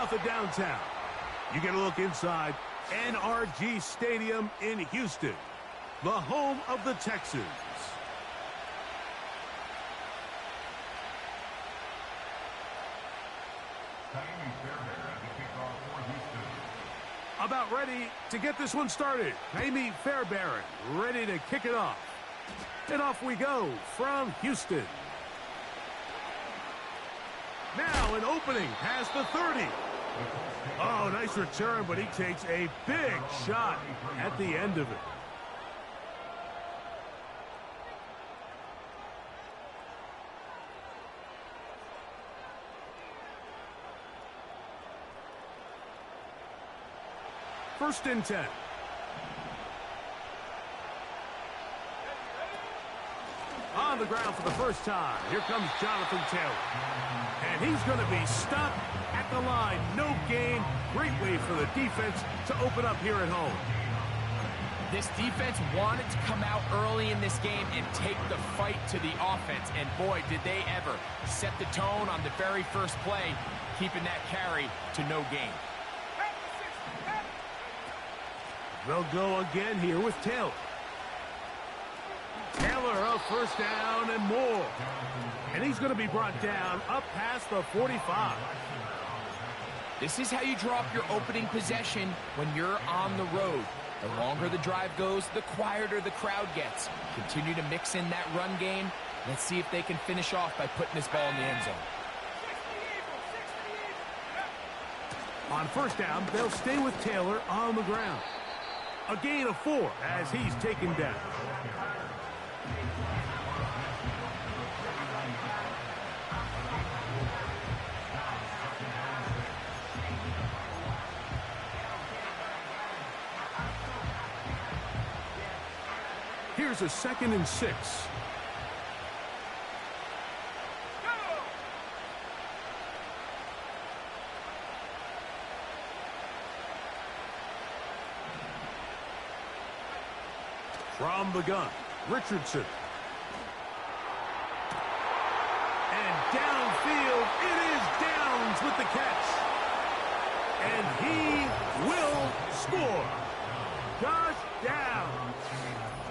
south of downtown. You get a look inside NRG Stadium in Houston, the home of the Texans. About ready to get this one started. Amy Fairbairn ready to kick it off. And off we go from Houston. Now an opening past the 30. Oh, nice return, but he takes a big shot at the end of it. First and 10. On the ground for the first time. Here comes Jonathan Taylor. And he's going to be stuck at the line. No gain. Great way for the defense to open up here at home. This defense wanted to come out early in this game and take the fight to the offense. And boy, did they ever set the tone on the very first play, keeping that carry to no gain. They'll go again here with Taylor. Taylor, a first down and more. And he's going to be brought down up past the 45. This is how you draw up your opening possession when you're on the road. The longer the drive goes, the quieter the crowd gets. Continue to mix in that run game. Let's see if they can finish off by putting this ball in the end zone. On first down, they'll stay with Taylor on the ground. A gain of 4 as he's taken down. Here's a 2nd and 6. From the gun, Richardson. And downfield, it is Downs with the catch. And he will score. Josh Downs.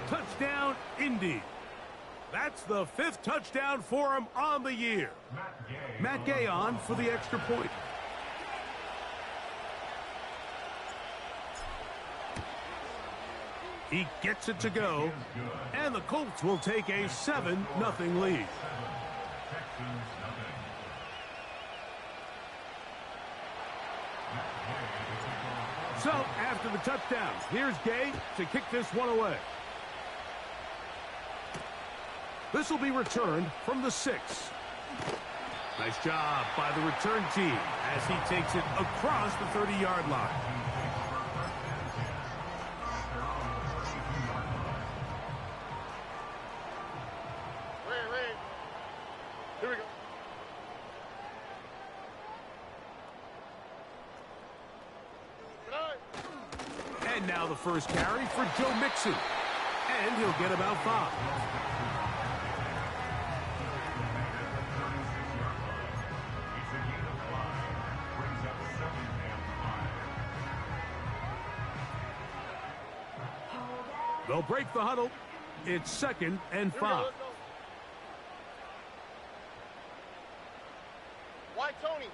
Touchdown, Indy. That's the 5th touchdown for him on the year. Matt Gay on for the extra point. He gets it to go, and the Colts will take a 7-0 lead. So, after the touchdown, here's Gay to kick this one away. This will be returned from the 6. Nice job by the return team as he takes it across the 30-yard line. Here we go. And now the first carry for Joe Mixon. And he'll get about 5. They'll break the huddle. It's 2nd and 5. Why Tony?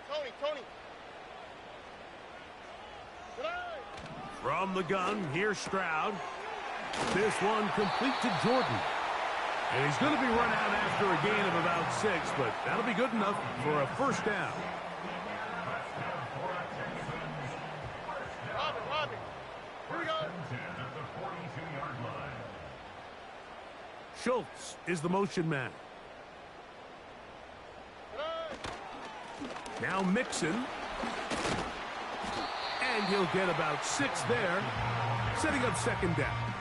From the gun, here's Stroud. This one complete to Jordan. And he's going to be run out after a gain of about 6, but that'll be good enough for a first down. Robin. Here we go. Schultz is the motion man. Now Mixon. And he'll get about 6 there, setting up 2nd down.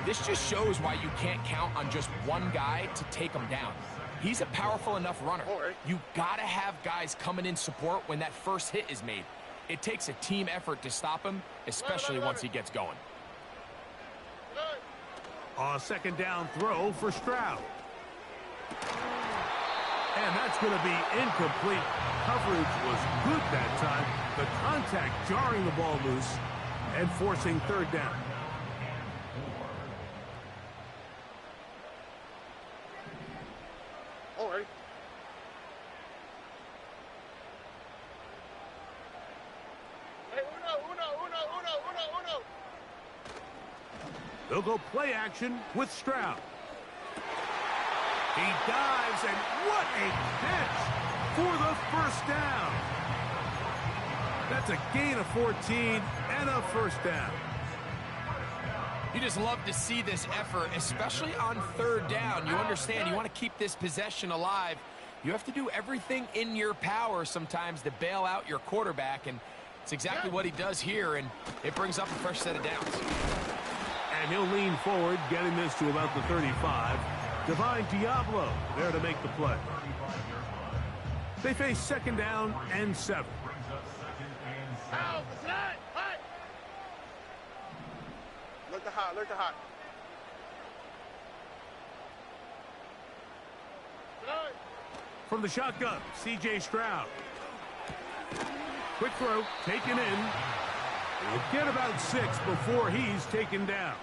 This just shows why you can't count on just one guy to take him down. He's a powerful enough runner. You gotta have guys coming in support when that first hit is made. It takes a team effort to stop him, especially once he gets going. A 2nd down throw for Stroud. And that's going to be incomplete. Coverage was good that time. The contact jarring the ball loose and forcing third down. All right. Hey, uno. They'll go play action with Stroud. He dives, and what a catch for the first down. That's a gain of 14 and a first down. You just love to see this effort, especially on third down. You understand, you want to keep this possession alive. You have to do everything in your power sometimes to bail out your quarterback, and it's exactly what he does here, and it brings up a fresh set of downs. And he'll lean forward, getting this to about the 35. Divine Diablo there to make the play. They face second down and 7. Look to hot. From the shotgun, C.J. Stroud. Quick throw, taken in. He'll get about 6 before he's taken down.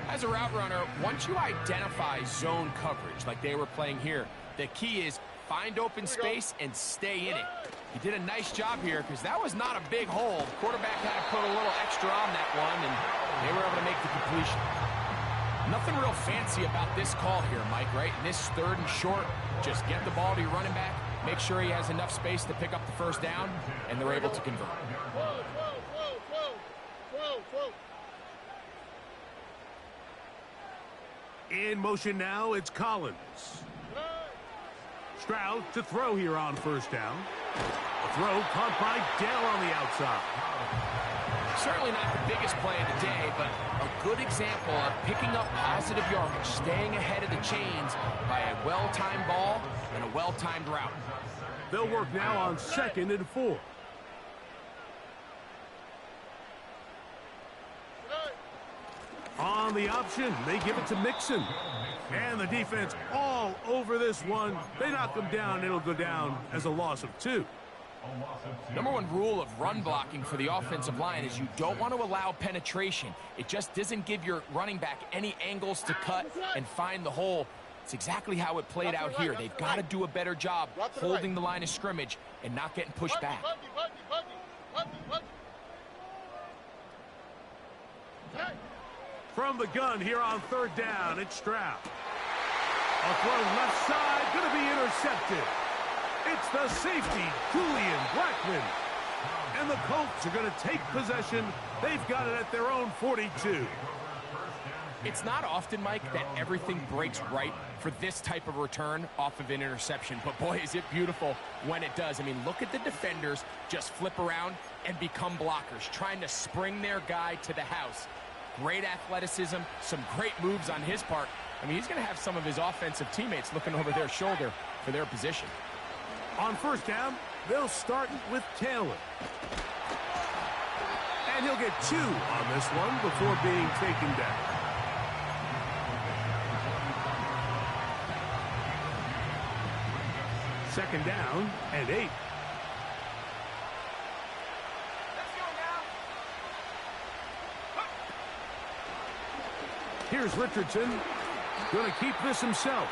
As a route runner, once you identify zone coverage like they were playing here, the key is find open space and stay in it. He did a nice job here because that was not a big hole. The quarterback had to put a little extra on that one, and they were able to make the completion. Nothing real fancy about this call here, Mike, right? In this third and short, just get the ball to your running back, make sure he has enough space to pick up the first down, and they're able to convert. Whoa. In motion now, it's Collins. Stroud to throw here on first down. A throw caught by Dell on the outside. Certainly not the biggest play of the day, but a good example of picking up positive yardage, staying ahead of the chains by a well-timed ball and a well-timed route. They'll work now on 2nd and 4. On the option, they give it to Mixon. And the defense all over this one. They knock him down. It'll go down as a loss of 2. Number one rule of run blocking for the offensive line is you don't want to allow penetration. It just doesn't give your running back any angles to cut and find the hole. It's exactly how it played out here. They've got to do a better job holding the line of scrimmage and not getting pushed back. From the gun here on third down, it's Stroud. A throw left side, going to be intercepted. It's the safety, Julian Blackman. And the Colts are going to take possession. They've got it at their own 42. It's not often, Mike, that everything breaks right for this type of return off of an interception. But, boy, is it beautiful when it does. I mean, look at the defenders just flip around and become blockers, trying to spring their guy to the house. Great athleticism, some great moves on his part. I mean, he's going to have some of his offensive teammates looking over their shoulder for their position. On first down, they'll start with Taylor. And he'll get 2 on this one before being taken down. Second down and 8. Here's Richardson. Going to keep this himself.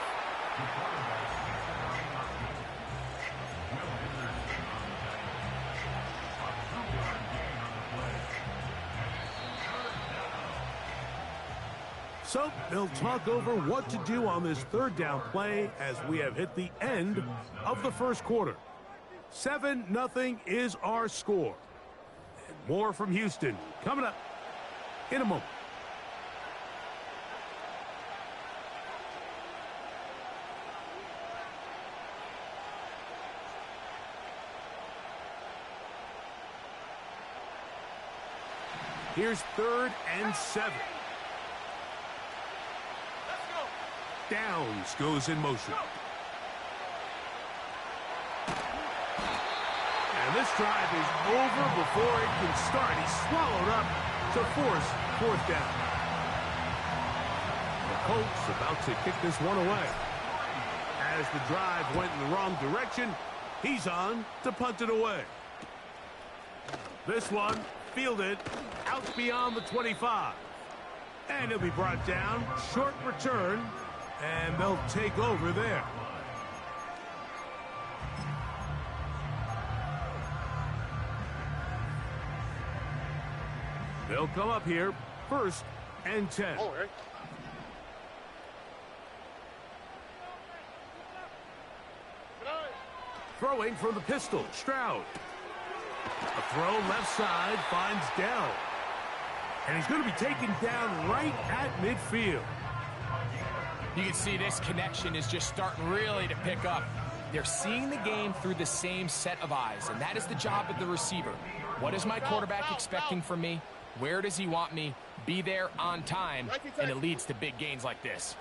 So they'll talk over what to do on this third down play as we have hit the end of the first quarter. 7-0 is our score. And more from Houston coming up in a moment. Here's 3rd and 7. Downs goes in motion. And this drive is over before it can start. He's swallowed up to force 4th down. The Colts about to kick this one away. As the drive went in the wrong direction, he's on to punt it away. This one fielded out beyond the 25. And he'll be brought down. Short return. And they'll take over there. They'll come up here. 1st and 10. Oh, right. Throwing from the pistol, Stroud. A throw left side finds Dell. And he's going to be taken down right at midfield. You can see this connection is just starting really to pick up. They're seeing the game through the same set of eyes, and that is the job of the receiver. What is my quarterback expecting from me? Where does he want me? Be there on time, and it leads to big gains like this.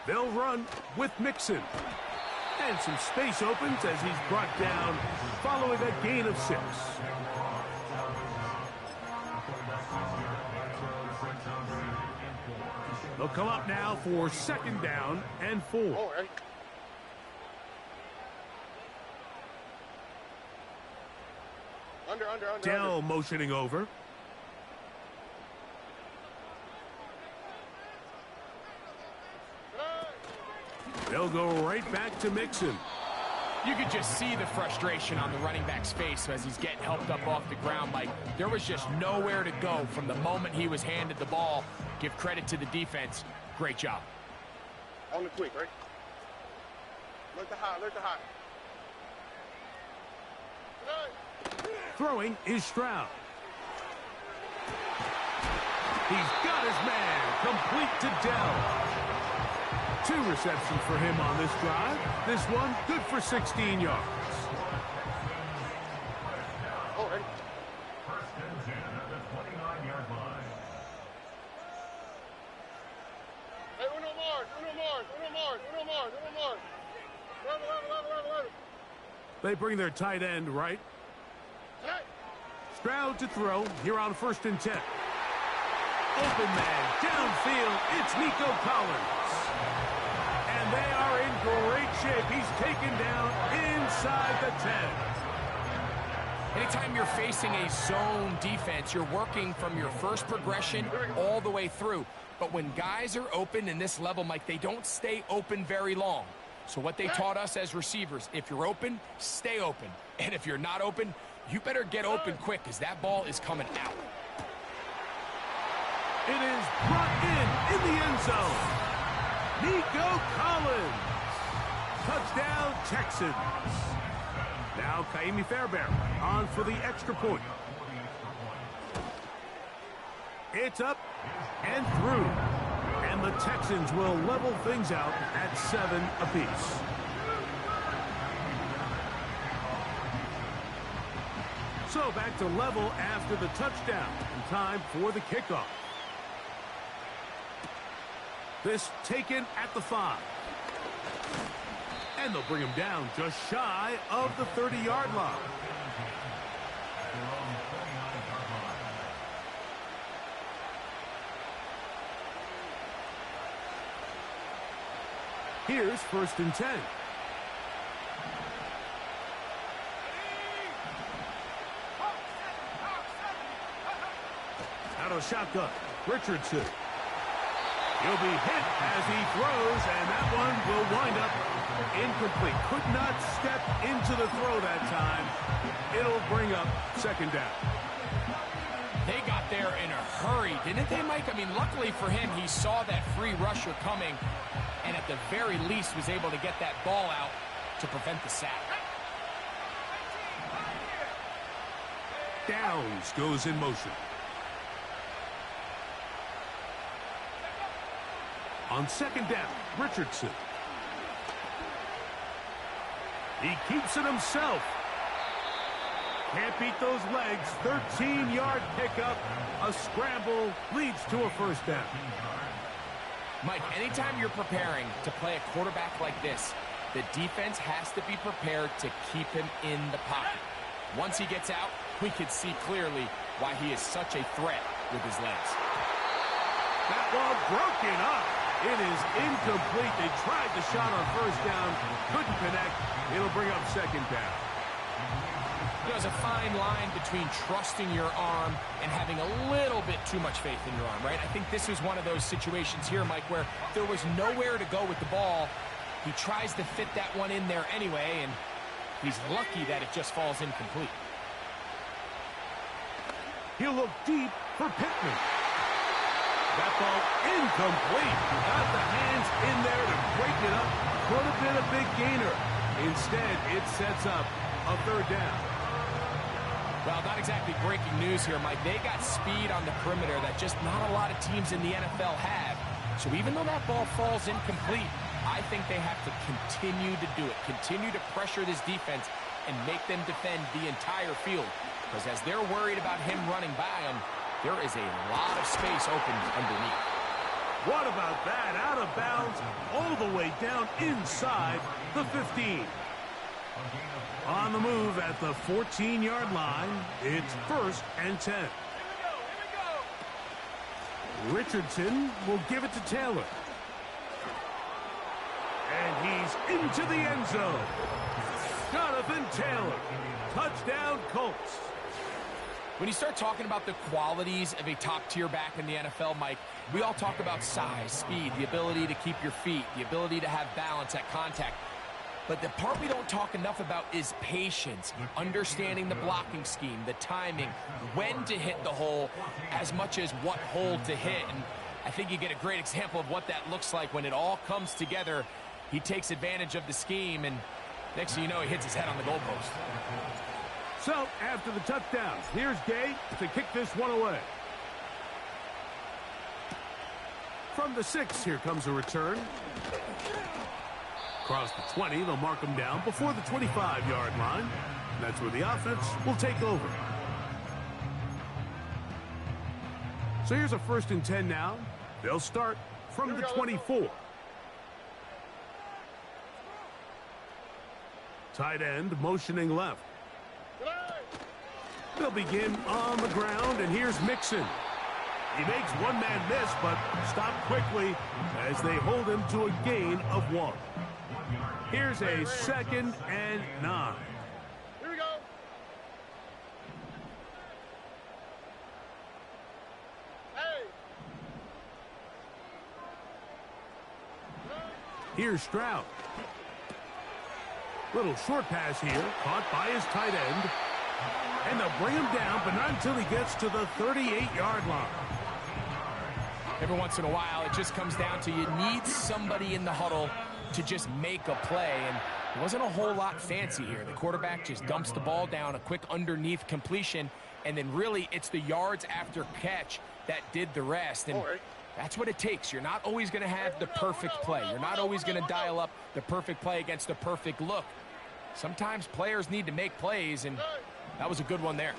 They'll run with Mixon. And some space opens as he's brought down following a gain of 6. They'll come up now for 2nd down and 4. Oh, right. Under. Dell motioning over. They'll go right back to Mixon. You could just see the frustration on the running back's face as he's getting helped up off the ground. Mike, there was just nowhere to go from the moment he was handed the ball. Give credit to the defense. Great job. On the quick, right? Look the hot. Throwing is Stroud. He's got his man. Complete to Dell. 2 receptions for him on this drive. This one good for 16 yards. Oh, right. Hey, uno more. Level. They bring their tight end right. Stroud to throw here on 1st and 10. Open man downfield. It's Nico Collins. And they are in great shape. He's taken down inside the 10. Anytime you're facing a zone defense, you're working from your first progression all the way through. But when guys are open in this level, Mike, they don't stay open very long. So what they taught us as receivers, if you're open, stay open. And if you're not open, you better get open quick because that ball is coming out. It is brought in the end zone. Nico Collins. Touchdown, Texans. Now Kaimi Fairbairn on for the extra point. It's up and through. And the Texans will level things out at 7 apiece. So back to level after the touchdown. And time for the kickoff. This taken at the 5. And they'll bring him down just shy of the 30-yard line. Here's 1st and 10. Out of shotgun, Richardson. He'll be hit as he throws, and that one will wind up incomplete. Could not step into the throw that time. It'll bring up 2nd down. They got there in a hurry, didn't they, Mike? I mean, luckily for him, he saw that free rusher coming, and at the very least was able to get that ball out to prevent the sack. Downs goes in motion. On 2nd down, Richardson. He keeps it himself. Can't beat those legs. 13-yard pickup. A scramble leads to a 1st down. Mike, anytime you're preparing to play a quarterback like this, the defense has to be prepared to keep him in the pocket. Once he gets out, we can see clearly why he is such a threat with his legs. That ball broken up. It is incomplete. They tried the shot on 1st down. Couldn't connect. It'll bring up 2nd down. there's a fine line between trusting your arm and having a little bit too much faith in your arm, right? I think this is one of those situations here, Mike, where there was nowhere to go with the ball. He tries to fit that one in there anyway, and he's lucky that it just falls incomplete. He'll look deep for Pittman. That ball incomplete. Got the hands in there to break it up. Could have been a big gainer. Instead, it sets up a third down. Well, not exactly breaking news here, Mike. They got speed on the perimeter that just not a lot of teams in the NFL have. So even though that ball falls incomplete, I think they have to continue to do it. Continue to pressure this defense and make them defend the entire field. Because as they're worried about him running by them, there is a lot of space open underneath. What about that? Out of bounds, all the way down inside the 15. On the move at the 14-yard line, it's 1st and 10. Richardson will give it to Taylor. And he's into the end zone. Jonathan Taylor. Touchdown, Colts. When you start talking about the qualities of a top-tier back in the NFL, Mike, we all talk about size, speed, the ability to keep your feet, the ability to have balance at contact. But the part we don't talk enough about is patience, understanding the blocking scheme, the timing, when to hit the hole, as much as what hole to hit. And I think you get a great example of what that looks like when it all comes together. He takes advantage of the scheme, and next thing you know, he hits his head on the goalpost. So, after the touchdown, here's Gay to kick this one away. From the 6, here comes a return. Across the 20, they'll mark him down before the 25-yard line. That's where the offense will take over. So here's a 1st and 10 now. They'll start from the 24. Tight end motioning left. They'll begin on the ground, and here's Mixon. He makes one man miss, but stopped quickly as they hold him to a gain of 1. Here's a 2nd and 9. Here we go. Hey. Here's Stroud. Little short pass here, caught by his tight end. And they'll bring him down, but not until he gets to the 38-yard line. Every once in a while, it just comes down to you need somebody in the huddle to just make a play, and it wasn't a whole lot fancy here. The quarterback just dumps the ball down, a quick underneath completion, and then really it's the yards after catch that did the rest. And that's what it takes. You're not always going to have the perfect play. You're not always going to dial up the perfect play against the perfect look. Sometimes players need to make plays, and that was a good one there.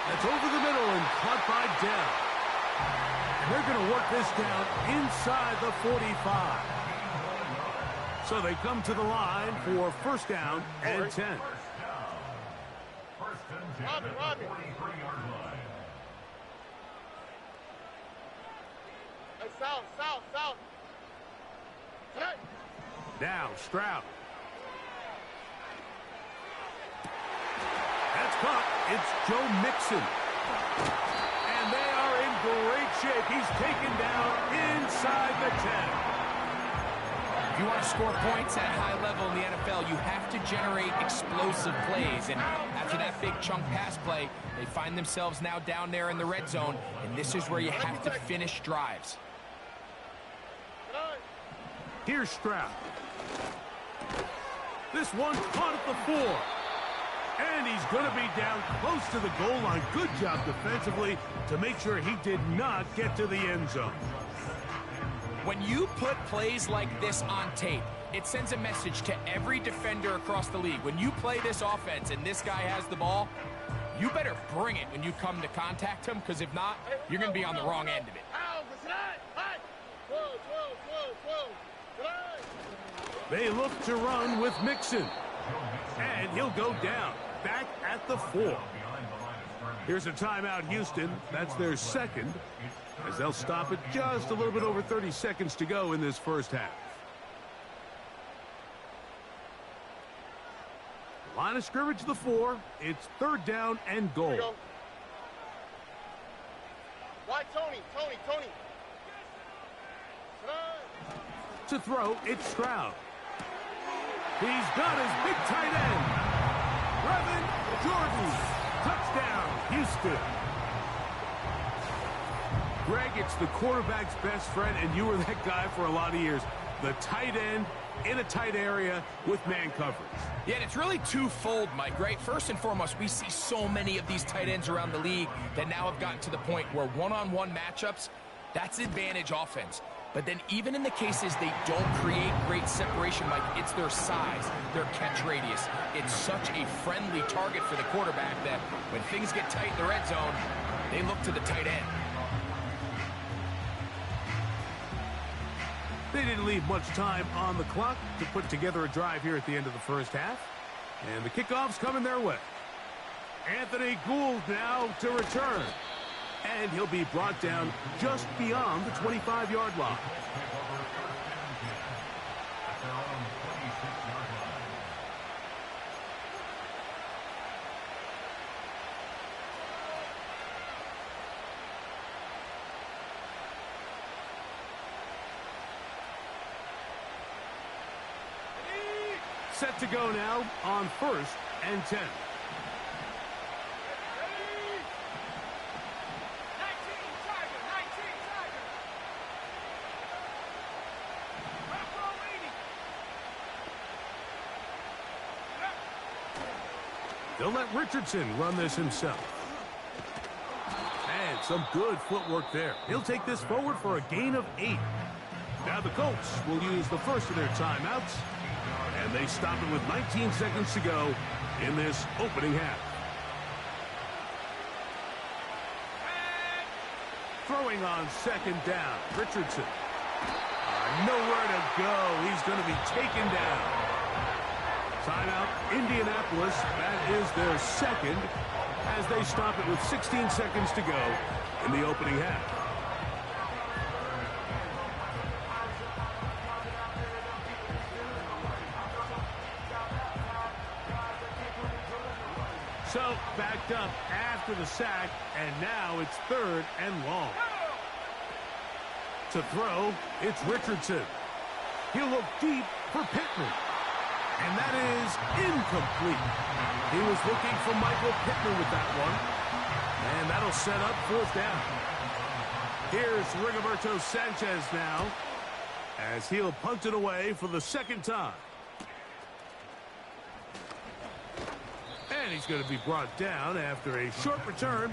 That's over the middle and caught by Dell. They're going to work this down inside the 45. So they come to the line for 1st down and 10. Robbie. Hey, south. Hey. Now Stroud. That's caught. It's Joe Mixon. And they are in great shape. He's taken down inside the 10. If you want to score points at a high level in the NFL, you have to generate explosive plays. And after that big chunk pass play, they find themselves now down there in the red zone. And this is where you have to finish drives. Here's Stroud. This one caught at the 4. And he's going to be down close to the goal line. Good job defensively to make sure he did not get to the end zone. When you put plays like this on tape, it sends a message to every defender across the league. When you play this offense and this guy has the ball, you better bring it when you come to contact him, because if not, you're going to be on the wrong end of it. They look to run with Mixon. And he'll go down, back at the 4. Here's a timeout, Houston. That's their 2nd, as they'll stop it just a little bit over 30 seconds to go in this 1st half. Line of scrimmage to the 4. It's 3rd down and goal. Go. Why, Tony? To throw, it's Stroud. He's got his big tight end. Brevin Jordan. Touchdown, Houston. Greg, it's the quarterback's best friend, and you were that guy for a lot of years. The tight end in a tight area with man coverage. Yeah, and it's really twofold, Mike, right? First and foremost, we see so many of these tight ends around the league that now have gotten to the point where one-on-one matchups, that's advantage offense. But then even in the cases they don't create great separation, Mike, it's their size, their catch radius. It's such a friendly target for the quarterback that when things get tight in the red zone, they look to the tight end. They didn't leave much time on the clock to put together a drive here at the end of the first half. And the kickoff's coming their way. Anthony Gould now to return. And he'll be brought down just beyond the 25-yard line. Set to go now on 1st and 10. They'll let Richardson run this himself. And some good footwork there. He'll take this forward for a gain of 8. Now the Colts will use the first of their timeouts. And they stop it with 19 seconds to go in this opening half. Throwing on 2nd down. Richardson. Nowhere to go. He's going to be taken down. Timeout, Indianapolis. That is their 2nd as they stop it with 16 seconds to go in the opening half. So, backed up after the sack, and now it's 3rd and long. To throw, it's Richardson. He'll look deep for Pittman. And that is incomplete. He was looking for Michael Pittman with that one. And that'll set up 4th down. Here's Rigoberto Sanchez now as he'll punt it away for the 2nd time. And he's going to be brought down after a short return.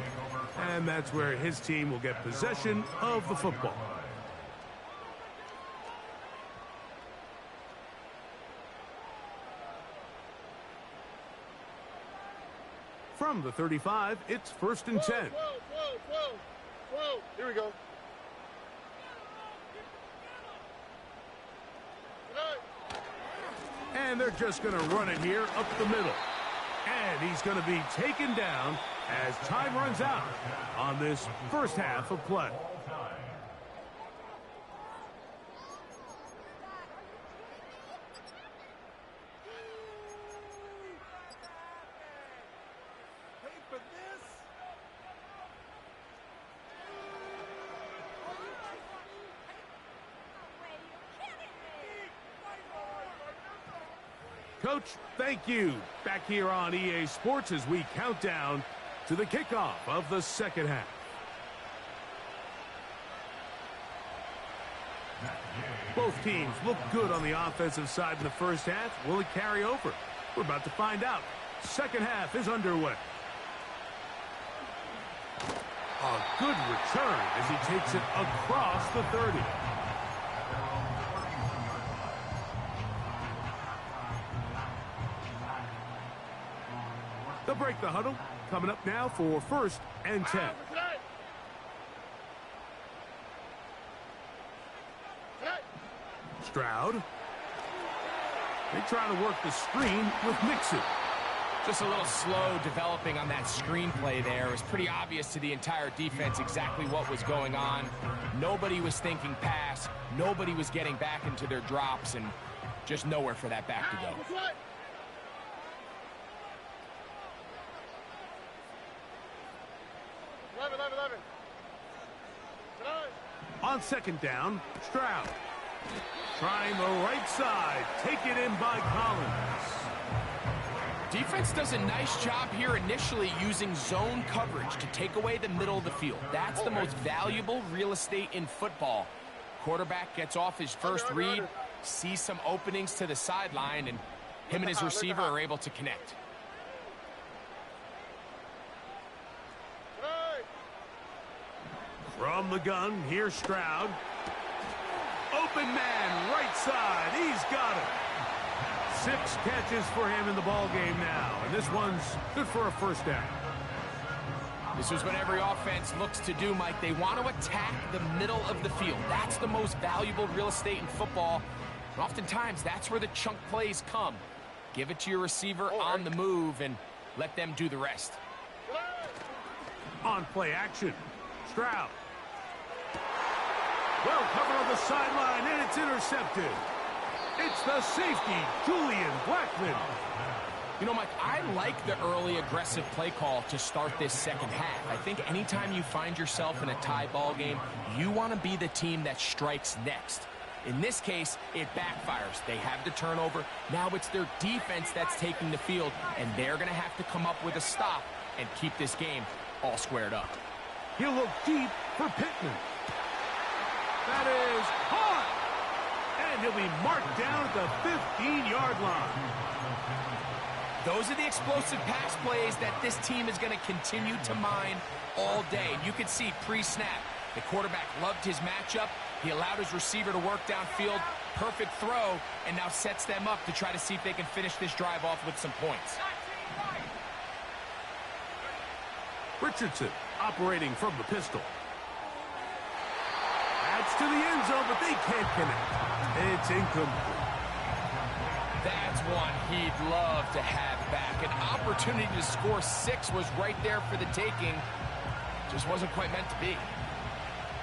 And that's where his team will get possession of the football. From the 35, it's 1st and 10. Whoa. Here we go. And they're just going to run it here up the middle. And he's going to be taken down as time runs out on this first half of play. Coach, thank you. Back here on EA Sports as we count down to the kickoff of the 2nd half. Both teams look good on the offensive side in the first half. Will it carry over? We're about to find out. 2nd half is underway. A good return as he takes it across the 30. They'll break the huddle. Coming up now for 1st and 10. Stroud. They try to work the screen with Mixon. Just a little slow developing on that screenplay there. It was pretty obvious to the entire defense exactly what was going on. Nobody was thinking pass. Nobody was getting back into their drops, and just nowhere for that back to go. On second down, Stroud. Trying the right side. Taken in by Collins. Defense does a nice job here initially using zone coverage to take away the middle of the field. That's the most valuable real estate in football. Quarterback gets off his first read, sees some openings to the sideline, and him and his receiver are able to connect. From the gun, here's Stroud. Open man, right side. He's got it. 6 catches for him in the ball game now, and this one's good for a first down. This is what every offense looks to do, Mike. They want to attack the middle of the field. That's the most valuable real estate in football. And oftentimes, that's where the chunk plays come. Give it to your receiver on the move and let them do the rest. On play action, Stroud. Well covered on the sideline, and it's intercepted. It's the safety, Julian Blackman. You know, Mike, I like the early aggressive play call to start this second half. I think anytime you find yourself in a tie ball game, you want to be the team that strikes next. In this case, it backfires. They have the turnover. Now it's their defense that's taking the field, and they're going to have to come up with a stop and keep this game all squared up. He'll look deep for Pittman. That is hard. And he'll be marked down at the 15-yard line. Those are the explosive pass plays that this team is going to continue to mine all day. You can see pre-snap, the quarterback loved his matchup. He allowed his receiver to work downfield. Perfect throw, and now sets them up to try to see if they can finish this drive off with some points. Richardson operating from the pistol. Adds to the end zone, but they can't connect. It's incomplete. That's one he'd love to have back. An opportunity to score 6 was right there for the taking. Just wasn't quite meant to be.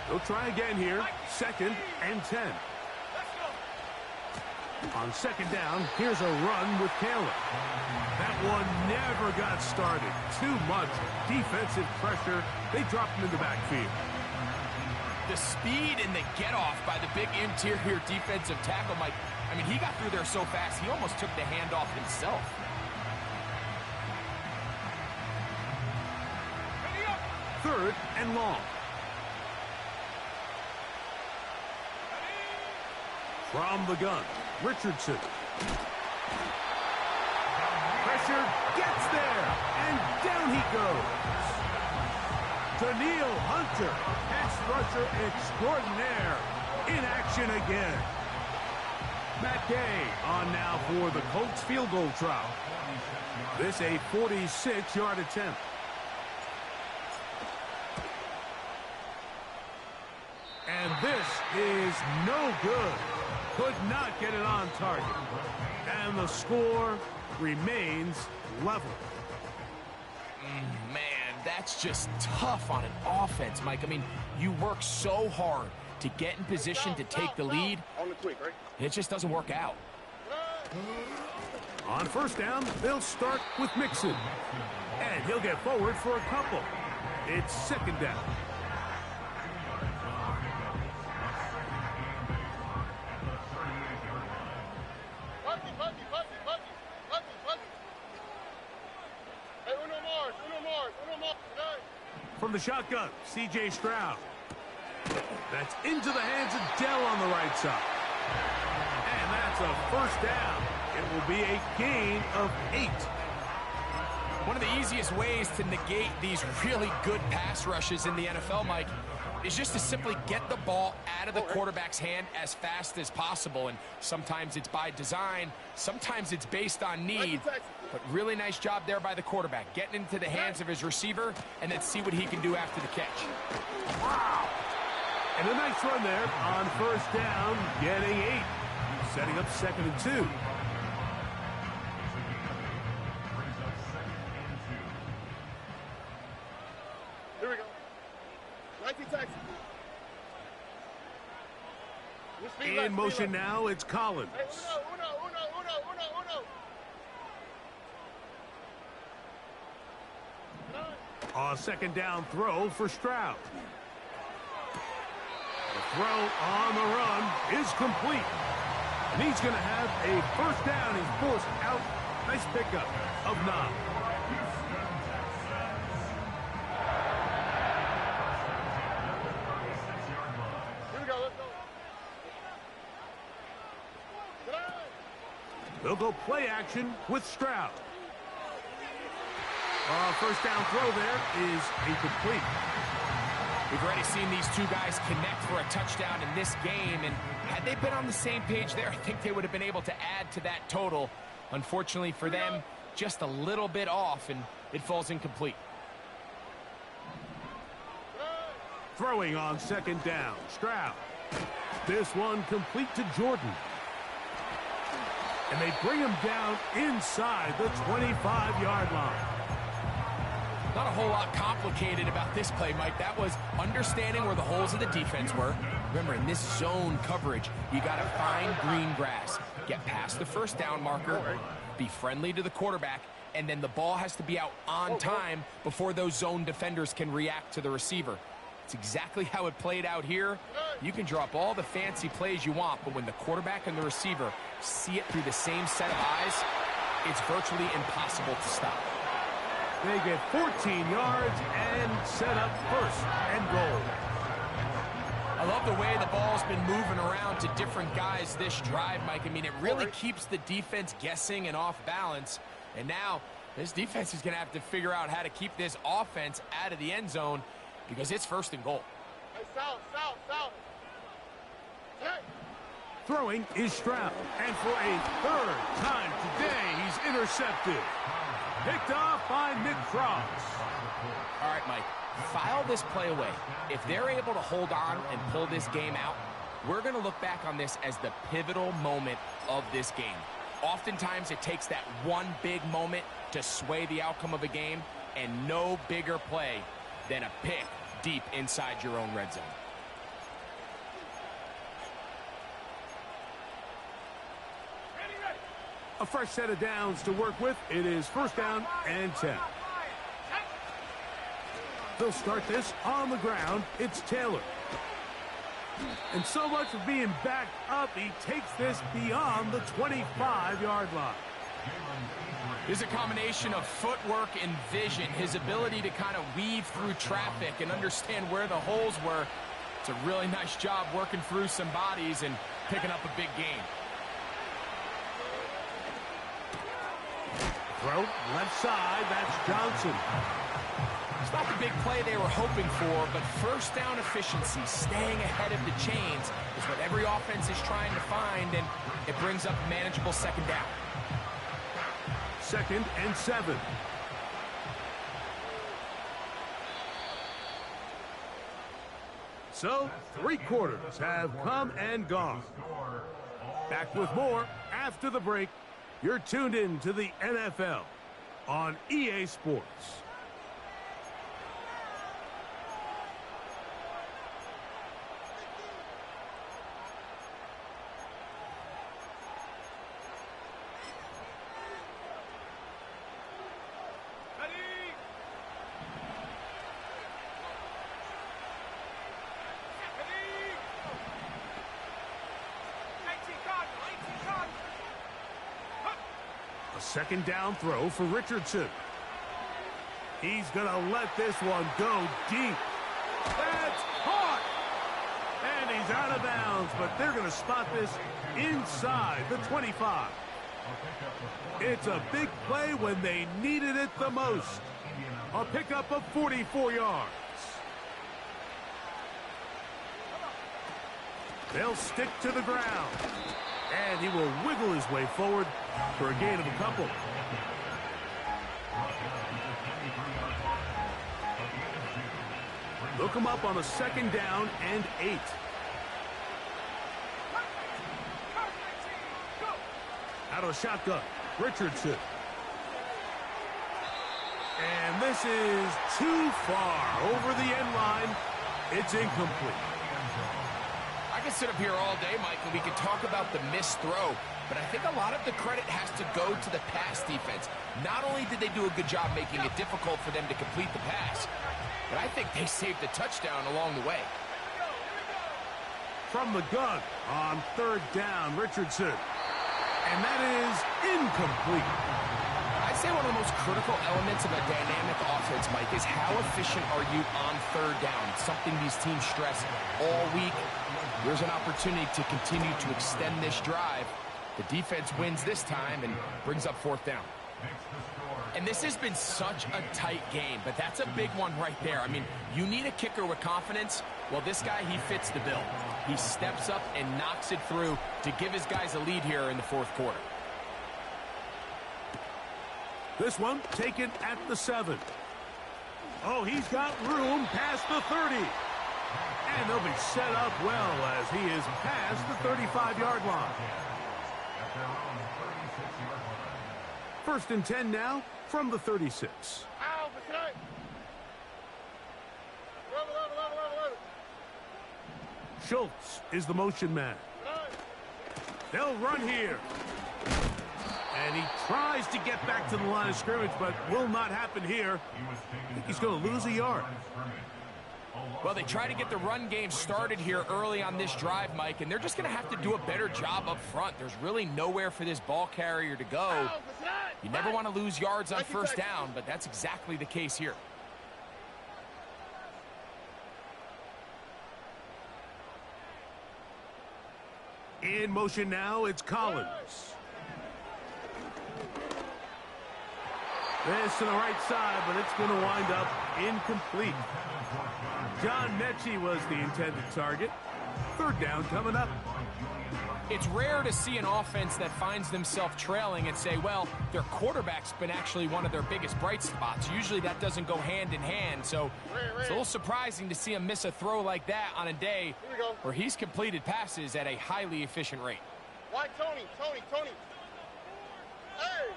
They'll try again here. 2nd and 10. On second down, here's a run with Taylor. That one never got started. Too much defensive pressure. They dropped him in the backfield. The speed and the get-off by the big interior defensive tackle, Mike. I mean, he got through there so fast, he almost took the handoff himself. Third and long. From the gun, Richardson. Pressure gets there, and down he goes. Daniil Hunter, pass rusher extraordinaire, in action again. Matt Gay on now for the Colts field goal try. This a 46-yard attempt. And this is no good. Could not get it on target. And the score remains level. Man, that's just tough on an offense, Mike. I mean, you work so hard to get in position to take the lead. On the quick, right? It just doesn't work out. On first down, they'll start with Mixon. And he'll get forward for a couple. It's 2nd down. From the shotgun, C.J. Stroud. That's into the hands of Dell on the right side. And that's a first down. It will be a gain of 8. One of the easiest ways to negate these really good pass rushes in the NFL, Mike, is just to simply get the ball out of the quarterback's hand as fast as possible. And sometimes it's by design, sometimes it's based on need. But really nice job there by the quarterback, getting into the hands of his receiver, and then see what he can do after the catch. Wow! And a nice run there on first down, getting 8. Setting up 2nd and 2. Here we go. 19 taxi. In motion now, it's Collins. Hey, uno. A second down throw for Stroud. The throw on the run is complete. And he's going to have a first down. He's forced out. Nice pickup of 9. Here we go, let's go. They'll go play action with Stroud. First down throw there is incomplete. We've already seen these two guys connect for a touchdown in this game, and had they been on the same page there, I think they would have been able to add to that total. Unfortunately for them, just a little bit off, and it falls incomplete. Throwing on second down, Stroud. This one complete to Jordan. And they bring him down inside the 25-yard line. Not a whole lot complicated about this play, Mike. That was understanding where the holes of the defense were. Remember, in this zone coverage, you got to find green grass, get past the first down marker, be friendly to the quarterback, and then the ball has to be out on time before those zone defenders can react to the receiver. It's exactly how it played out here. You can draw up all the fancy plays you want, but when the quarterback and the receiver see it through the same set of eyes, it's virtually impossible to stop. They get 14 yards and set up first and goal. I love the way the ball's been moving around to different guys this drive, Mike. I mean, it really keeps the defense guessing and off balance. And now this defense is going to have to figure out how to keep this offense out of the end zone because it's first and goal. Hey, south. Hey. Throwing is Stroud. And for a third time today, he's intercepted. Picked off by Nick Cross. All right, Mike, file this play away. If they're able to hold on and pull this game out, we're going to look back on this as the pivotal moment of this game. Oftentimes, it takes that one big moment to sway the outcome of a game, and no bigger play than a pick deep inside your own red zone. A fresh set of downs to work with. It is first down and 10. They'll start this on the ground. It's Taylor. And so much for being backed up, he takes this beyond the 25-yard line. There's a combination of footwork and vision, his ability to kind of weave through traffic and understand where the holes were. It's a really nice job working through some bodies and picking up a big gain. Throw, left side, that's Johnson. It's not the big play they were hoping for, but first down efficiency, staying ahead of the chains, is what every offense is trying to find, and it brings up a manageable second down. Second and 7. So, 3 quarters have come and gone. Back with more after the break. You're tuned in to the NFL on EA Sports. Second down throw for Richardson. He's going to let this one go deep. That's caught! And he's out of bounds, but they're going to spot this inside the 25. It's a big play when they needed it the most. A pickup of 44 yards. They'll stick to the ground. And he will wiggle his way forward for a gain of a couple. Look him up on a second down and 8. Out of the shotgun, Richardson. And this is too far over the end line. It's incomplete. I can could sit up here all day, Mike, and we could talk about the missed throw, but I think a lot of the credit has to go to the pass defense. Not only did they do a good job making it difficult for them to complete the pass, but I think they saved a touchdown along the way. From the gun on third down, Richardson. And that is incomplete. I'd say one of the most critical elements of a dynamic offense, Mike, is how efficient are you on third down? It's something these teams stress all week. There's an opportunity to continue to extend this drive. The defense wins this time and brings up fourth down. And this has been such a tight game, but that's a big one right there. I mean, you need a kicker with confidence. Well, this guy, he fits the bill. He steps up and knocks it through to give his guys a lead here in the fourth quarter. This one taken at the 7. Oh, he's got room past the 30. And they'll be set up well as he is past the 35-yard line. First and 10 now from the 36. Schultz is the motion man. They'll run here. And he tries to get back to the line of scrimmage, but will not happen here. I think he's going to lose a yard. Well, they try to get the run game started here early on this drive, Mike, and they're just going to have to do a better job up front. There's really nowhere for this ball carrier to go. You never want to lose yards on first down, but that's exactly the case here. In motion now, it's Collins. This to the right side, but it's going to wind up incomplete. John Mechie was the intended target. Third down coming up. It's rare to see an offense that finds themselves trailing and say, well, their quarterback's been actually one of their biggest bright spots. Usually that doesn't go hand in hand, so it's a little surprising to see him miss a throw like that on a day where he's completed passes at a highly efficient rate. Why, Tony? Hey!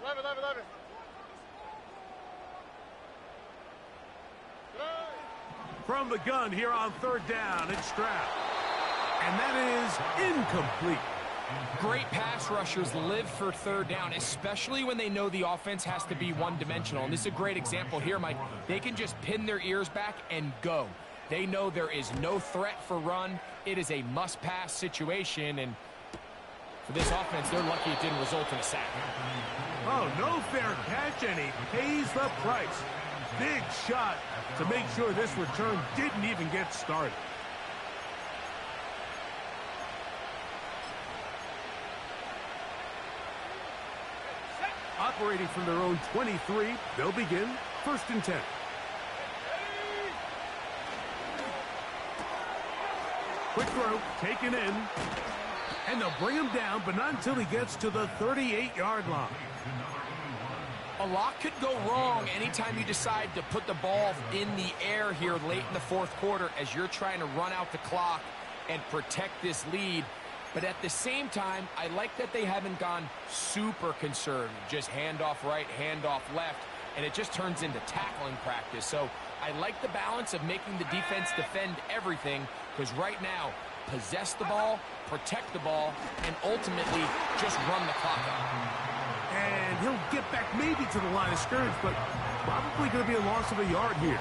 11. From the gun here on third down, it's Stroud. And that is incomplete. Great pass rushers live for third down, especially when they know the offense has to be one-dimensional. And this is a great example here, Mike. They can just pin their ears back and go. They know there is no threat for run. It is a must-pass situation, and for this offense, they're lucky it didn't result in a sack. Oh, no fair catch, and he pays the price. Big shot to make sure this return didn't even get started. Operating from their own 23, they'll begin first and 10. Quick throw, taken in. And they'll bring him down, but not until he gets to the 38-yard line. A lot could go wrong anytime you decide to put the ball in the air here late in the fourth quarter as you're trying to run out the clock and protect this lead. But at the same time, I like that they haven't gone super conservative. Just handoff right, handoff left, and it just turns into tackling practice. So I like the balance of making the defense defend everything, because right now, possess the ball, protect the ball, and ultimately just run the clock out. And he'll get back maybe to the line of scrimmage, but probably going to be a loss of a yard here.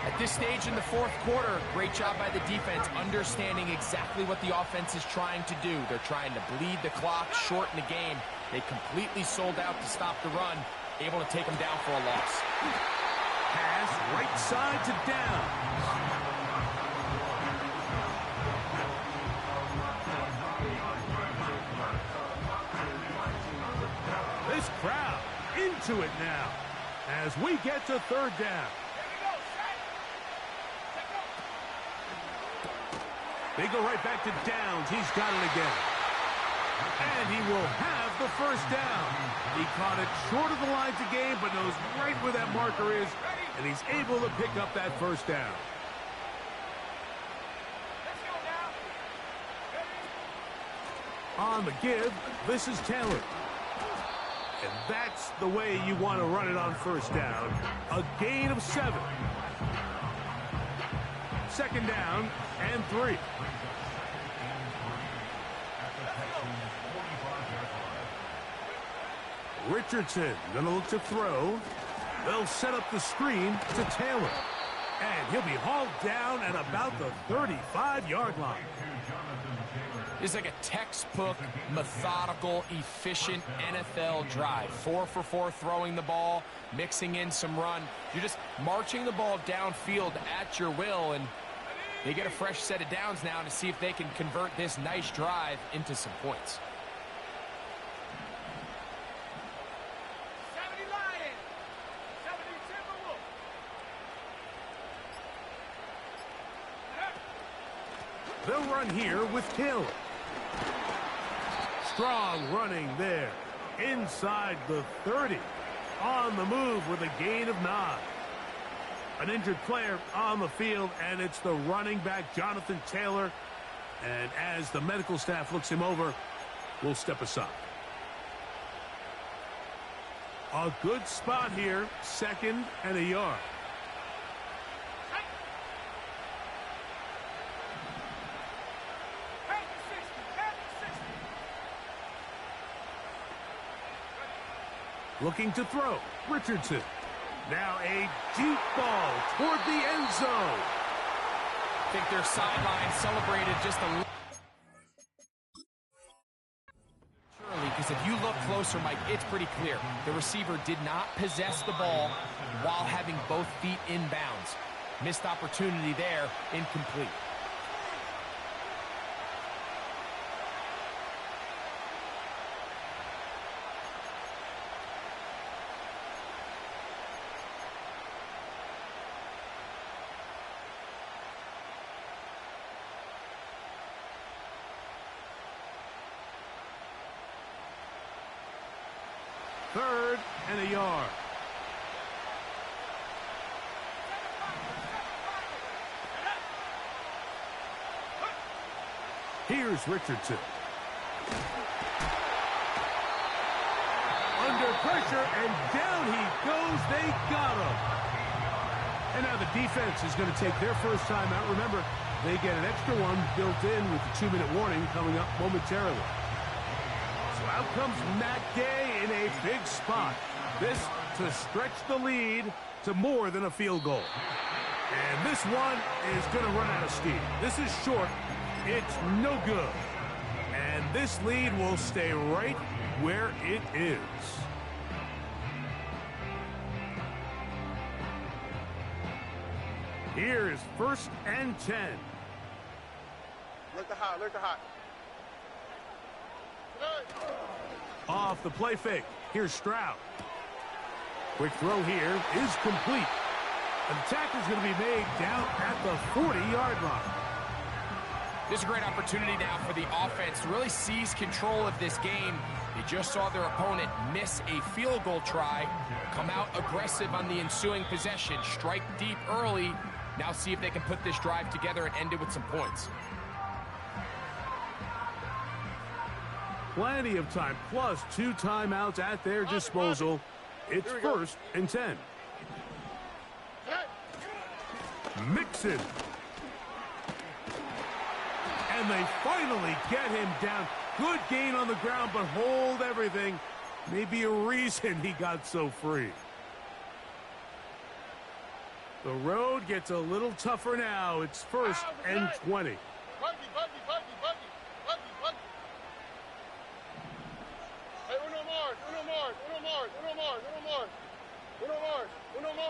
At this stage in the fourth quarter, great job by the defense, understanding exactly what the offense is trying to do. They're trying to bleed the clock, shorten the game. They completely sold out to stop the run, able to take them down for a loss. Pass right side to down. This crowd into it now as we get to third down. They go right back to Downs. He's got it again. And he will have the first down. He caught it short of the lines of game, but knows right where that marker is, and he's able to pick up that first down. On the give, this is Taylor. And that's the way you want to run it on first down. A gain of 7. second down and 3. Richardson gonna look to throw. They'll set up the screen to Taylor. And he'll be hauled down at about the 35-yard line. It's like a textbook, methodical, efficient NFL drive. 4 for 4 throwing the ball, mixing in some run. You're just marching the ball downfield at your will, and they get a fresh set of downs now to see if they can convert this nice drive into some points. They'll run here with Hill. Strong running there. Inside the 30. On the move with a gain of 9. An injured player on the field, and it's the running back, Jonathan Taylor. And as the medical staff looks him over, we'll step aside. A good spot here, 2nd and a yard. Looking to throw. Richardson. Now a deep ball toward the end zone. I think their sideline celebrated just a little. Surely, because if you look closer, Mike, it's pretty clear. The receiver did not possess the ball while having both feet in bounds. Missed opportunity there, incomplete. Third and a yard. Here's Richardson. Under pressure, and down he goes. They got him. And now the defense is going to take their first time out. Remember, they get an extra one built in with the 2-minute warning coming up momentarily. So out comes Matt Gay in a big spot. This to stretch the lead to more than a field goal. And this one is going to run out of steam. This is short. It's no good. And this lead will stay right where it is. Here is 1st and 10. Look the hot, look the hot. Off the play fake. Here's Stroud. Quick throw here is complete. An attack is going to be made down at the 40-yard line. This is a great opportunity now for the offense to really seize control of this game. They just saw their opponent miss a field goal try, come out aggressive on the ensuing possession, strike deep early. Now see if they can put this drive together and end it with some points. Plenty of time, plus 2 timeouts at their disposal. It's 1st and 10. Mixon. And they finally get him down. Good gain on the ground, but hold everything. Maybe a reason he got so free. The road gets a little tougher now. It's 1st and 20.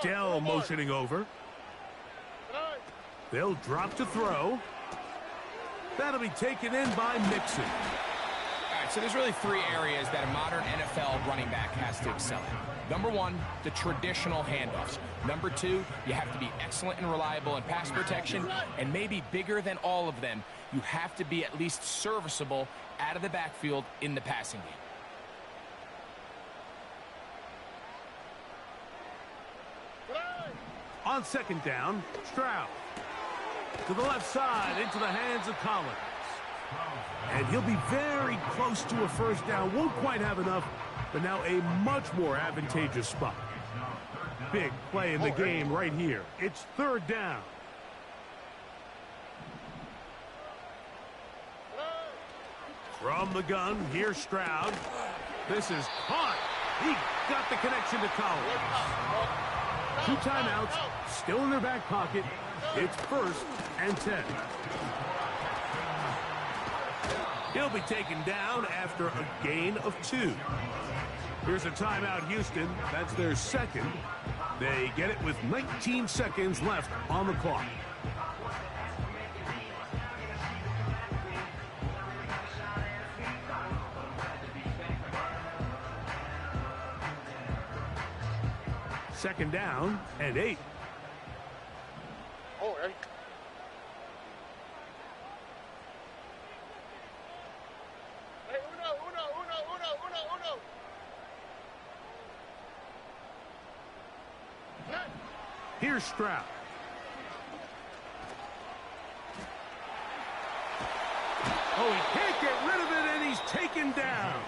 Dell motioning over. They'll drop to throw. That'll be taken in by Mixon. All right, so there's really 3 areas that a modern NFL running back has to excel in. Number 1, the traditional handoffs. Number 2, you have to be excellent and reliable in pass protection. And maybe bigger than all of them, you have to be at least serviceable out of the backfield in the passing game. On 2nd down, Stroud. To the left side, into the hands of Collins. And he'll be very close to a 1st down. Won't quite have enough, but now a much more advantageous spot. Big play in the game right here. It's 3rd down. From the gun, here's Stroud. This is caught. He got the connection to Collins. 2 timeouts, still in their back pocket. It's 1st and 10. He'll be taken down after a gain of 2. Here's a timeout, Houston. That's their 2nd. They get it with 19 seconds left on the clock. Second down and 8. Oh, right. Hey, uno. Here's Stroud. Oh, he can't get rid of it, and he's taken down.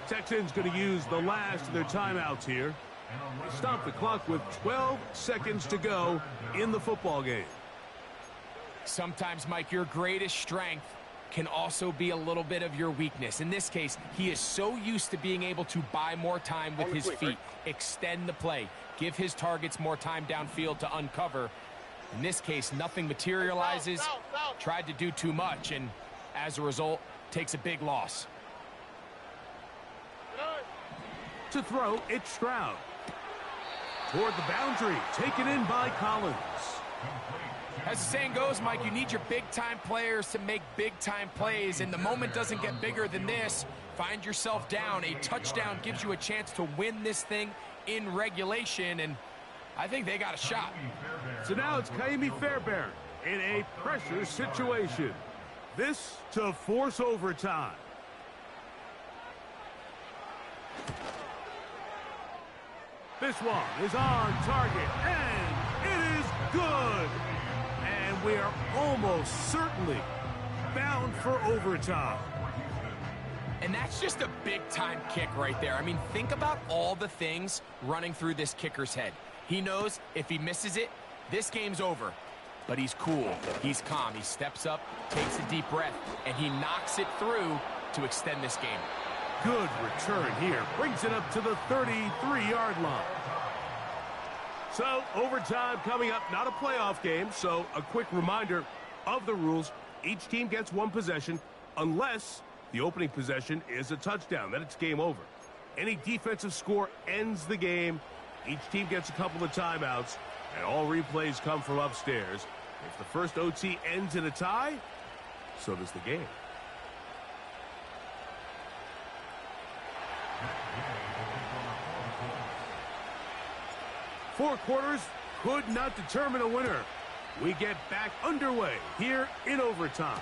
Texans going to use the last of their timeouts here. They stop the clock with 12 seconds to go in the football game. Sometimes, Mike, your greatest strength can also be a little bit of your weakness. In this case, he is so used to being able to buy more time with his feet, extend the play, give his targets more time downfield to uncover. In this case, nothing materializes, tried to do too much, and as a result, takes a big loss. To throw, it's Stroud. Toward the boundary, taken in by Collins. As the saying goes, Mike, you need your big-time players to make big-time plays, and the moment doesn't get bigger than this. Find yourself down. A touchdown gives you a chance to win this thing in regulation, and I think they got a shot. So now it's Kaimi Fairbairn in a pressure situation. This to force overtime. This one is on target, and it is good. And we are almost certainly bound for overtime. And that's just a big-time kick right there. I mean, think about all the things running through this kicker's head. He knows if he misses it, this game's over. But he's cool. He's calm. He steps up, takes a deep breath, and he knocks it through to extend this game. Good return here. Brings it up to the 33-yard line. So, overtime coming up. Not a playoff game, so a quick reminder of the rules. Each team gets 1 possession unless the opening possession is a touchdown. Then it's game over. Any defensive score ends the game. Each team gets a couple of timeouts, and all replays come from upstairs. If the first OT ends in a tie, so does the game. Four quarters could not determine a winner. We get back underway here in overtime.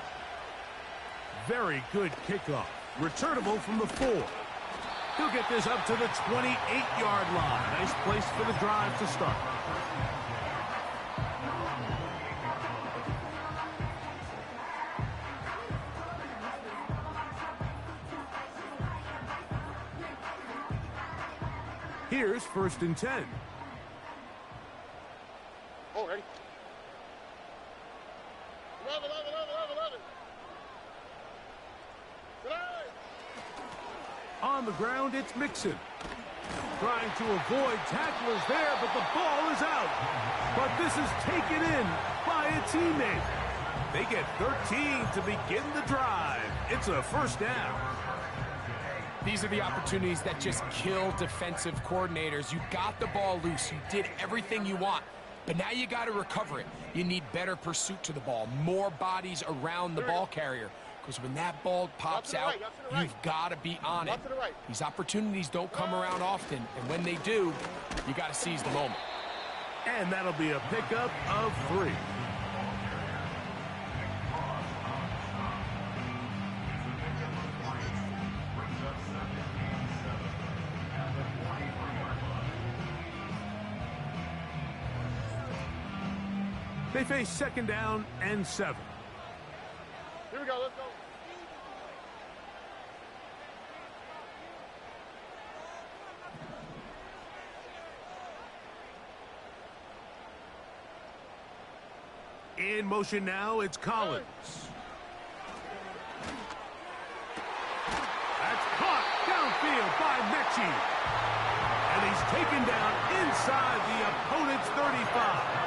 Very good kickoff. Returnable from the 4. He'll get this up to the 28-yard line. Nice place for the drive to start. Here's 1st and 10. Oh, ready. 11. On the ground, it's Mixon. Trying to avoid tacklers there, but the ball is out. But this is taken in by a teammate. They get 13 to begin the drive. It's a 1st down. These are the opportunities that just kill defensive coordinators. You got the ball loose. You did everything you want. But now you got to recover it. You need better pursuit to the ball, more bodies around the ball carrier. Because when that ball pops out, you've got to be on it. These opportunities don't come around often, and when they do, you got to seize the moment. And that'll be a pickup of 3. They face 2nd down and 7. Here we go, let's go. In motion now, it's Collins. field by Mechie. And he's taken down inside the opponent's 35.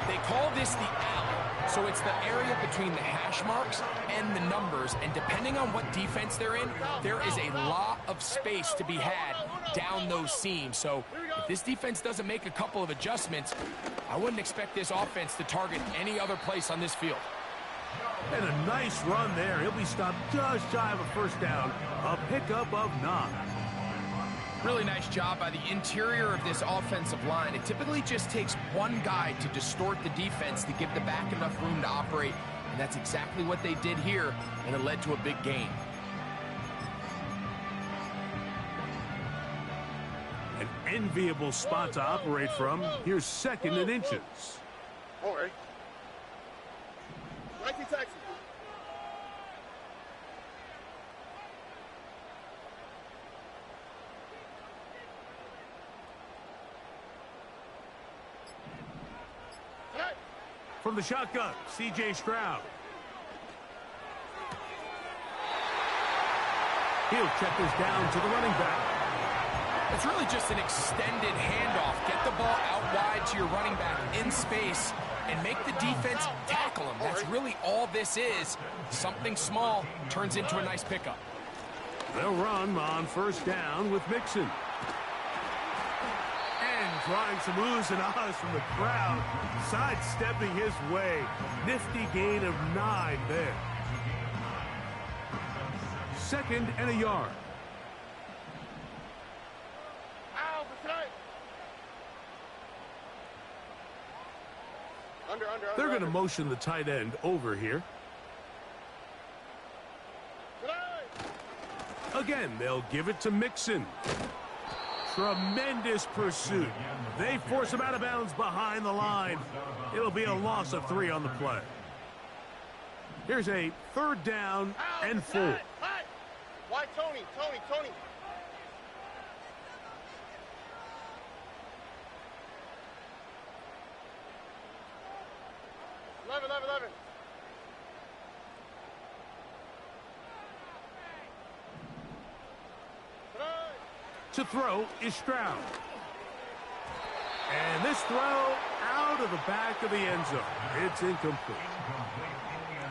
They call this the L, so it's the area between the hash marks and the numbers, and depending on what defense they're in, there is a lot of space to be had down those seams. So if this defense doesn't make a couple of adjustments, I wouldn't expect this offense to target any other place on this field. And a nice run there. He'll be stopped just shy of a first down. A pickup of 9. Really nice job by the interior of this offensive line. It typically just takes one guy to distort the defense to give the back enough room to operate, and that's exactly what they did here, and it led to a big gain. An enviable spot to operate from. Here's 2nd and inches. All right. Nike taxi. From the shotgun, C.J. Stroud. He'll check this down to the running back. It's really just an extended handoff. Get the ball out wide to your running back in space and make the defense tackle him. That's really all this is. Something small turns into a nice pickup. They'll run on first down with Mixon. And drawing some oohs and ahs from the crowd, sidestepping his way. Nifty gain of 9 there. 2nd and a yard. They're going to motion the tight end over here. Again, they'll give it to Mixon. Tremendous pursuit. They force him out of bounds behind the line. It'll be a loss of 3 on the play. Here's a 3rd down and 4. Why Tony? 11. To throw is Stroud. And this throw out of the back of the end zone. It's incomplete.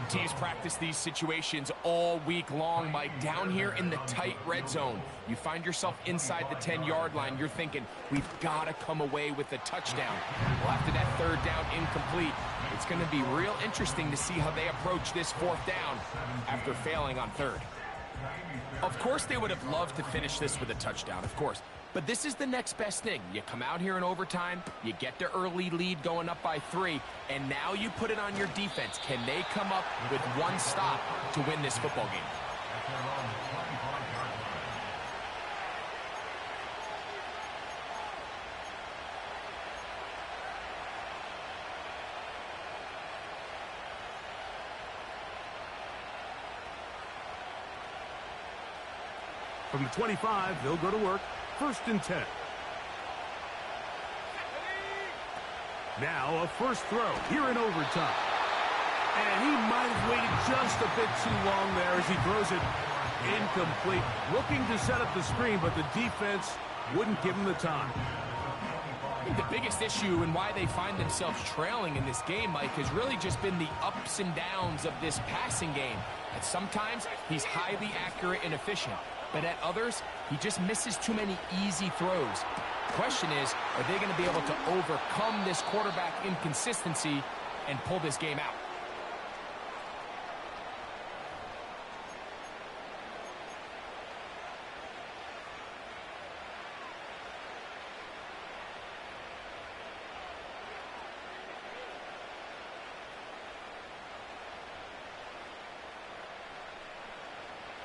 Teams practice these situations all week long, Mike. Down here in the tight red zone, you find yourself inside the 10-yard line. You're thinking, we've got to come away with a touchdown. Well, after that 3rd down incomplete, it's going to be real interesting to see how they approach this 4th down after failing on 3rd. Of course, they would have loved to finish this with a touchdown, of course. But this is the next best thing. You come out here in overtime, you get the early lead going up by 3, and now you put it on your defense. Can they come up with one stop to win this football game? From the 25, they'll go to work. 1st and 10. Now a first throw here in overtime. And he might have waited just a bit too long there as he throws it incomplete. Looking to set up the screen, but the defense wouldn't give him the time. I think the biggest issue and why they find themselves trailing in this game, Mike, has really just been the ups and downs of this passing game. And sometimes he's highly accurate and efficient. But at others, he just misses too many easy throws. The question is, are they going to be able to overcome this quarterback inconsistency and pull this game out?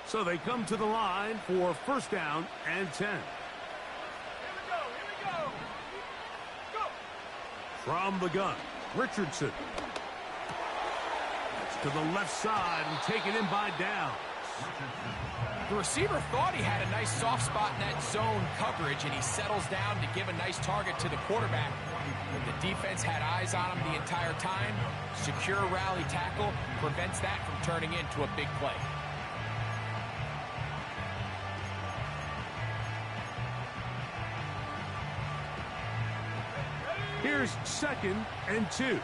So they come to the line for 1st down and 10. Here we go. Go. From the gun, Richardson. To the left side and taken in by Downs. The receiver thought he had a nice soft spot in that zone coverage, and he settles down to give a nice target to the quarterback. But the defense had eyes on him the entire time. Secure rally tackle prevents that from turning into a big play. Here's 2nd and 2.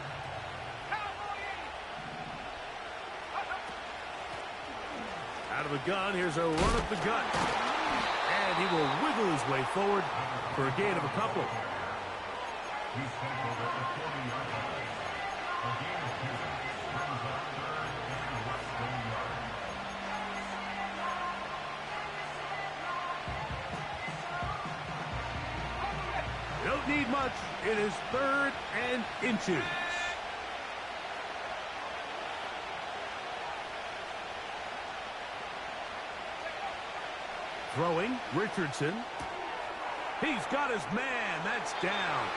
Out of the gun, here's a run up the gut. And he will wiggle his way forward for a gain of a couple. Don't need much. It is 3rd and inches. Throwing, Richardson. He's got his man. That's down.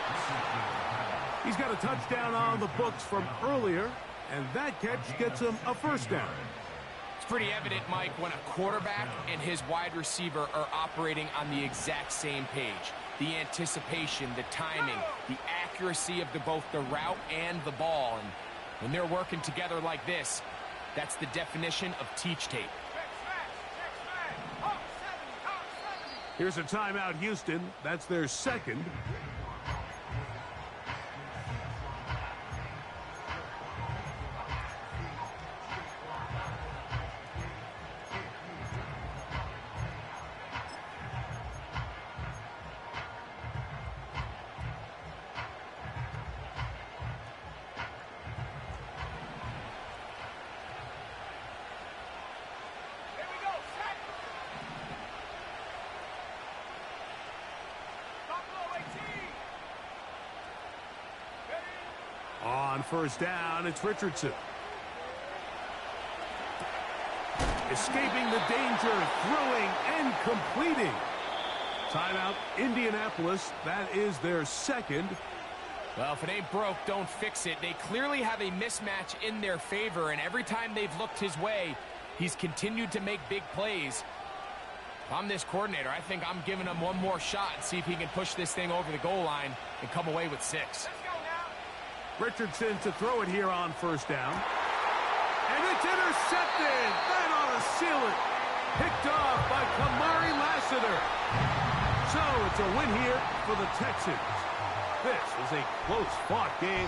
He's got a touchdown on the books from earlier, and that catch gets him a first down. It's pretty evident, Mike, when a quarterback and his wide receiver are operating on the exact same page. The anticipation, the timing, the accuracy of both the route and the ball. And when they're working together like this, that's the definition of teach tape. Here's a timeout, Houston. That's their 2nd. On first down, it's Richardson. Escaping the danger, throwing and completing. Timeout, Indianapolis. That is their 2nd. Well, if it ain't broke, don't fix it. They clearly have a mismatch in their favor, and every time they've looked his way, he's continued to make big plays. If I'm this coordinator, I think I'm giving him one more shot and see if he can push this thing over the goal line and come away with 6. Richardson to throw it here on first down. And it's intercepted. That ought to seal it. Picked off by Kamari Lassiter. So it's a win here for the Texans. This was a close-fought game.